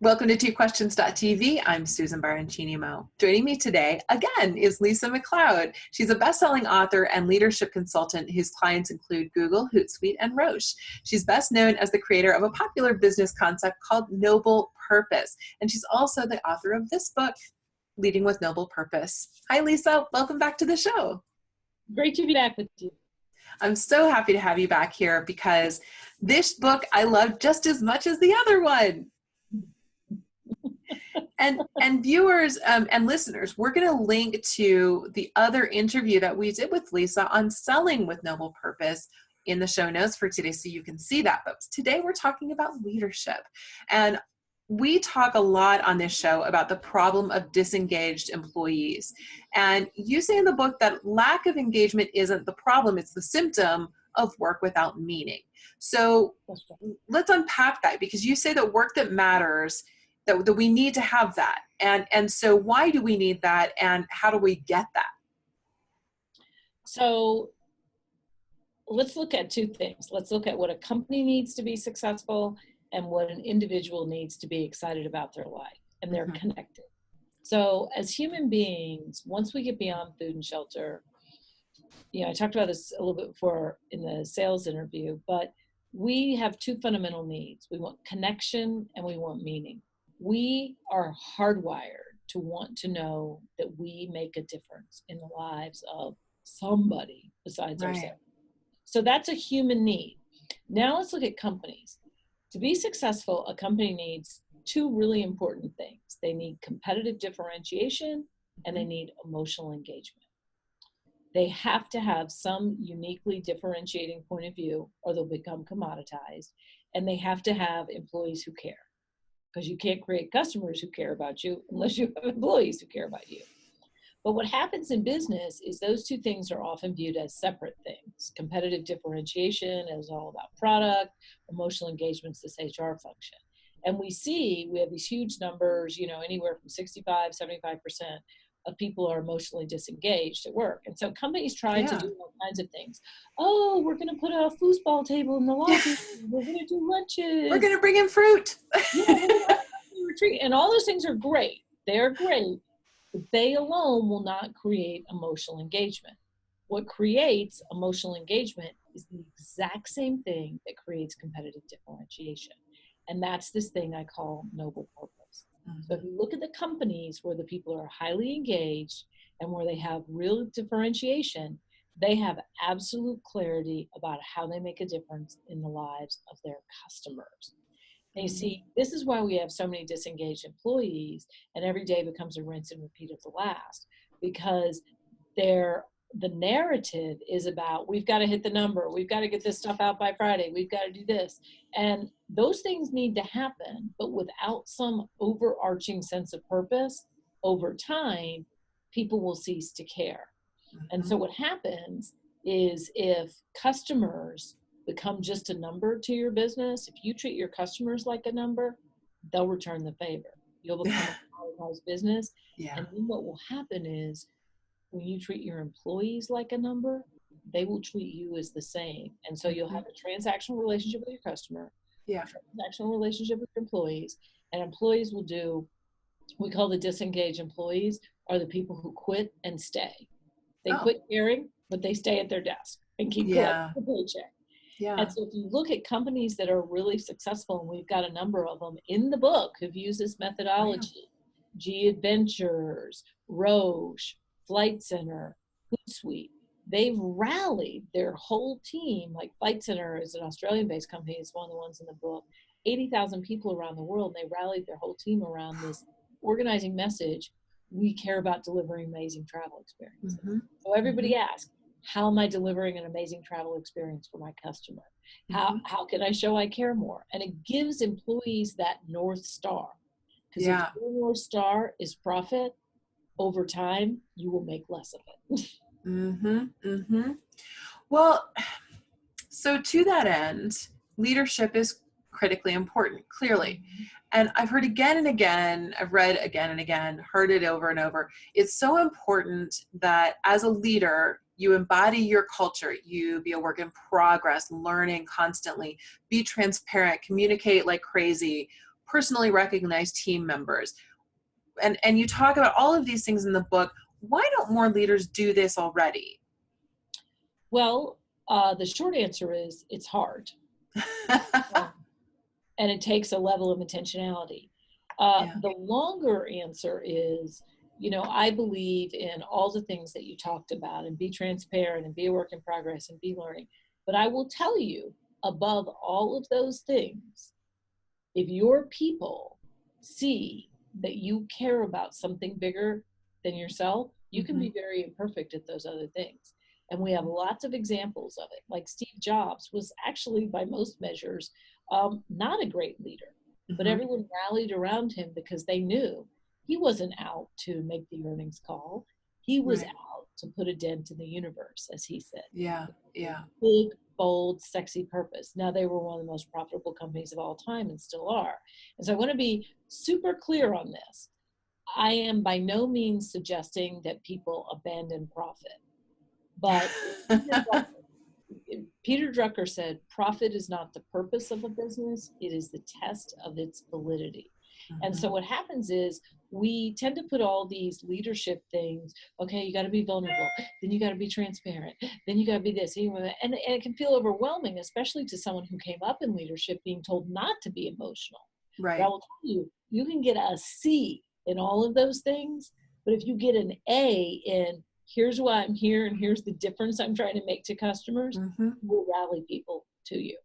Welcome to TwoQuestions.tv. I'm Susan Baroncini-Moe. Joining me today, again, is Lisa McLeod. She's a best-selling author and leadership consultant whose clients include Google, Hootsuite, and Roche. She's best known as the creator of a popular business concept called Noble Purpose. And she's also the author of this book, Leading with Noble Purpose. Hi, Lisa. Welcome back to the show. Great to be back with you. I'm so happy to have you back here because this book I love just as much as the other one. And viewers and listeners, we're going to link to the other interview that we did with Lisa on selling with noble purpose in the show notes for today, so you can see that. But today we're talking about leadership. And we talk a lot on this show about the problem of disengaged employees. And you say in the book that lack of engagement isn't the problem, it's the symptom of work without meaning. So let's unpack that, because you say that work that matters, that we need to have that. And so why do we need that, and how do we get that? So let's look at two things. Let's look at what a company needs to be successful and what an individual needs to be excited about their life, and they're connected. So as human beings, once we get beyond food and shelter, I talked about this a little bit before in the sales interview, but we have two fundamental needs. We want connection and we want meaning. We are hardwired to want to know that we make a difference in the lives of somebody besides ourselves. So that's a human need. Now let's look at companies. To be successful, a company needs two really important things. They need competitive differentiation and they need emotional engagement. They have to have some uniquely differentiating point of view or they'll become commoditized, and they have to have employees who care. Because you can't create customers who care about you unless you have employees who care about you. But what happens in business is those two things are often viewed as separate things. Competitive differentiation is all about product, emotional engagement is this HR function. And we have these huge numbers, anywhere from 65, 75% of people are emotionally disengaged at work. And so companies try to do all kinds of things. Oh, we're going to put a foosball table in the lobby. We're going to do lunches. We're going to bring in fruit. Retreat. And all those things are great. They're great. But they alone will not create emotional engagement. What creates emotional engagement is the exact same thing that creates competitive differentiation. And that's this thing I call noble purpose. So if you look at the companies where the people are highly engaged and where they have real differentiation, they have absolute clarity about how they make a difference in the lives of their customers. And you see, this is why we have so many disengaged employees, and every day becomes a rinse and repeat of the last, because the narrative is about, we've got to hit the number, we've got to get this stuff out by Friday, we've got to do this. And those things need to happen, but without some overarching sense of purpose, over time, people will cease to care. And so what happens is if customers become just a number to your business, if you treat your customers like a number, they'll return the favor. You'll become a powerhouse business. And then what will happen is, when you treat your employees like a number, they will treat you as the same. And so you'll have a transactional relationship with your customer, a transactional relationship with your employees, and employees will do, we call the disengaged employees, are the people who quit and stay. They quit caring, but they stay at their desk and keep collecting the paycheck. And so if you look at companies that are really successful, and we've got a number of them in the book who've used this methodology, G Adventures, Roche, Flight Center, Hootsuite, they've rallied their whole team. Like Flight Center is an Australian-based company. It's one of the ones in the book. 80,000 people around the world. And they rallied their whole team around this organizing message. We care about delivering amazing travel experiences. So everybody asks, how am I delivering an amazing travel experience for my customer? How can I show I care more? And it gives employees that North Star. Because if your North Star is profit, over time, you will make less of it. Well, so to that end, leadership is critically important, clearly. And I've heard again and again, I've read again and again, heard it over and over. It's so important that as a leader, you embody your culture, you be a work in progress, learning constantly, be transparent, communicate like crazy, personally recognized team members. And you talk about all of these things in the book. Why don't more leaders do this already? Well, the short answer is it's hard. And it takes a level of intentionality. The longer answer is, I believe in all the things that you talked about, and be transparent and be a work in progress and be learning. But I will tell you, above all of those things, if your people see that you care about something bigger than yourself, you can be very imperfect at those other things. And we have lots of examples of it. Like Steve Jobs was actually, by most measures, not a great leader, but everyone rallied around him because they knew he wasn't out to make the earnings call. He was out to put a dent in the universe, as he said. Yeah. Big, bold, sexy purpose. Now, they were one of the most profitable companies of all time and still are. And so I want to be super clear on this. I am by no means suggesting that people abandon profit. But Peter Drucker said, profit is not the purpose of a business, it is the test of its validity. And so what happens is we tend to put all these leadership things, okay, you got to be vulnerable, then you got to be transparent, then you got to be this, and it can feel overwhelming, especially to someone who came up in leadership being told not to be emotional. Right. But I will tell you, you can get a C in all of those things, but if you get an A in here's why I'm here and here's the difference I'm trying to make to customers, we'll rally people to you.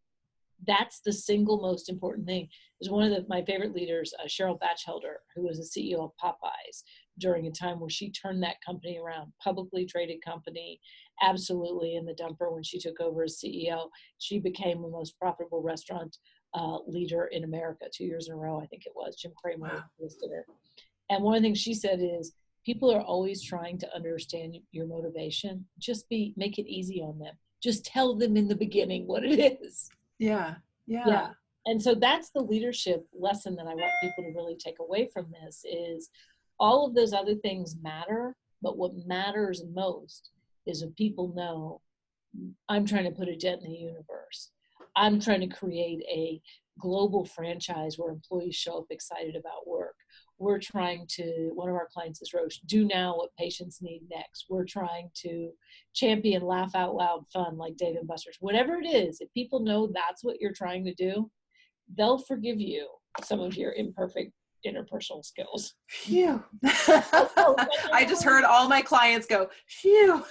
That's the single most important thing. Is one of my favorite leaders, Cheryl Batchelder, who was the CEO of Popeyes during a time where she turned that company around, publicly traded company, absolutely in the dumper when she took over as CEO. She became the most profitable restaurant leader in America 2 years in a row, I think it was. Jim Cramer listed it. And one of the things she said is, people are always trying to understand your motivation. Just make it easy on them. Just tell them in the beginning what it is. Yeah. And so that's the leadership lesson that I want people to really take away from this is all of those other things matter, but what matters most is if people know I'm trying to put a dent in the universe. I'm trying to create a global franchise where employees show up excited about work. We're trying to, one of our clients is Roche, do now what patients need next. We're trying to champion laugh out loud fun like Dave and Buster's. Whatever it is, if people know that's what you're trying to do, they'll forgive you some of your imperfect interpersonal skills. Phew. I just heard all my clients go, phew.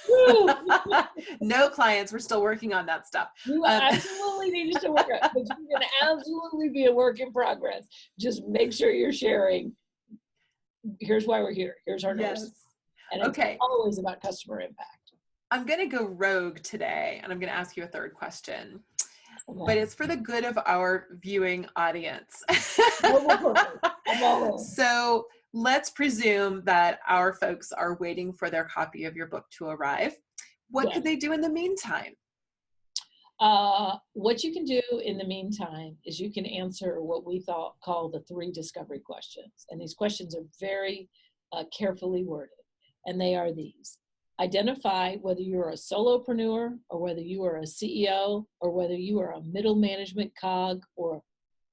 No clients, we're still working on that stuff. You absolutely need to work on it, but you can absolutely be a work in progress. Just make sure you're sharing. Here's why we're here. Here's our notes. And it's always about customer impact. I'm going to go rogue today, and I'm going to ask you a third question. Okay. But it's for the good of our viewing audience. So let's presume that our folks are waiting for their copy of your book to arrive. What could they do in the meantime? What you can do in the meantime is you can answer what we call the 3 discovery questions. And these questions are very carefully worded. And they are these. Identify whether you're a solopreneur or whether you are a CEO or whether you are a middle management cog or a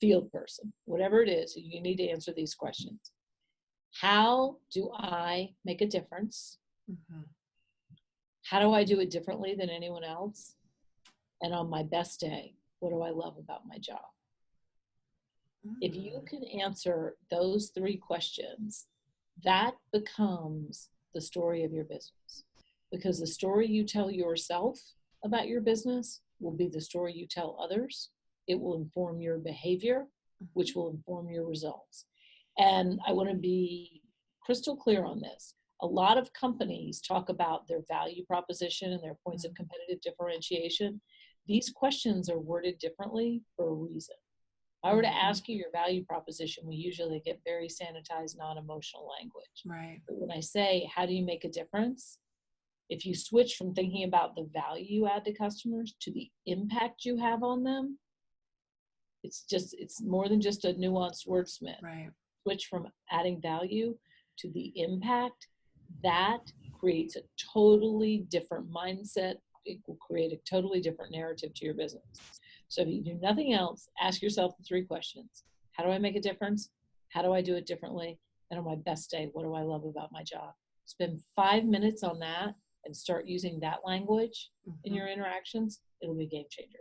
field person. Whatever it is, you need to answer these questions. How do I make a difference? How do I do it differently than anyone else? And on my best day, what do I love about my job? If you can answer those 3 questions, that becomes the story of your business. Because the story you tell yourself about your business will be the story you tell others. It will inform your behavior, which will inform your results. And I want to be crystal clear on this. A lot of companies talk about their value proposition and their points of competitive differentiation. These questions are worded differently for a reason. If I were to ask you your value proposition, we usually get very sanitized, non-emotional language. Right. But when I say, how do you make a difference? If you switch from thinking about the value you add to customers to the impact you have on them, it's more than just a nuanced wordsmith. Right. Switch from adding value to the impact, that creates a totally different mindset. It will create a totally different narrative to your business. So if you do nothing else, ask yourself the 3 questions. How do I make a difference? How do I do it differently? And on my best day, what do I love about my job? Spend 5 minutes on that and start using that language in your interactions. It'll be a game changer.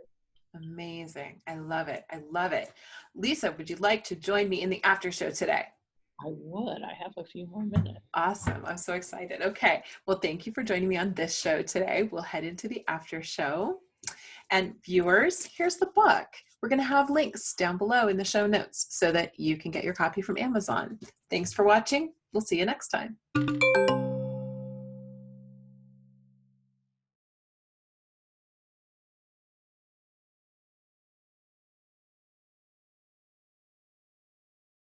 Amazing. I love it. I love it. Lisa, would you like to join me in the after show today? I would. I have a few more minutes. Awesome. I'm so excited. Okay. Well, thank you for joining me on this show today. We'll head into the after show. And viewers, here's the book. We're going to have links down below in the show notes so that you can get your copy from Amazon. Thanks for watching. We'll see you next time.